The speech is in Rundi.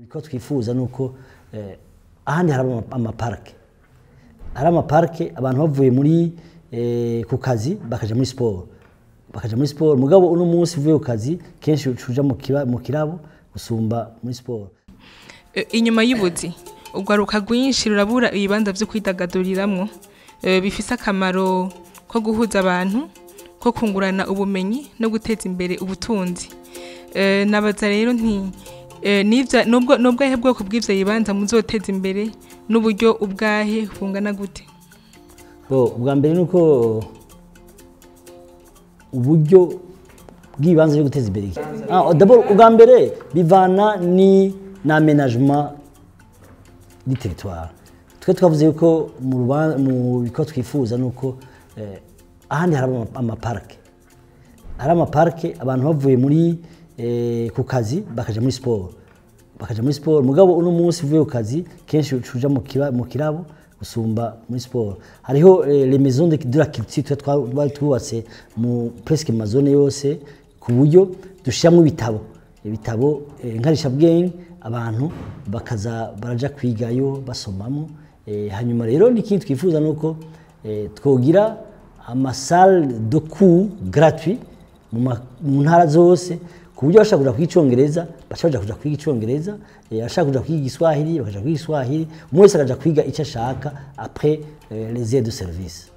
Iko twipfuza nuko ahandi hari amaparcs. Hari amaparcs abantu bavuye muri ku kazi bakaja muri sport. Bakaja muri sport mugabo uno munsi uvuye ku kazi kenshi uja mu kirabo gusumba muri sport. Inyuma y'ubuzi ugwaruka rwinshi rurabura ibibanza vyo kwidagaduriramwo bifise akamaro ko guhuza abantu ko kungurana ubumenyi no guteza imbere ubutunzi. Nabaza rero nti nivya nubwo ahe bwoko bw'ivyo yibanza muzoteza imbere n'uburyo ubwahe bungana gute? Ubwa mbere nuko uburyo bw'ibanze byo guteza imbere. D'abord ubwa mbere bivana ni n'aménagement du territoire. Twe twavuze yuko mu biko twifuza nuko ahandi hari amaparcs. Hari amaparcs abantu bavuye muri ku kazi bakaja muri sport. Bakaja muri sport mugabo uno munsi uvuye ku kazi kenshi uja mu kirabo gusumba muri sport. Hariho les maisons de la culture twubatse mu presque mazone yose ku buryo dushiramo ibitabo nkarisha bwenge abantu bakaza baraja kwigayo basomamo. Hanyuma rero n'ikindi twifuza nuko twogira amasalle de cours gratuit mu ntara zose ku buryo bashaka kuja kwiga icongereza bashaka kuja kwiga icongereza, bashaka kuja kwiga igiswahili bakaja kwiga igiswahili, umwe wese akaja kwiga icyo ashaka après les aides de service.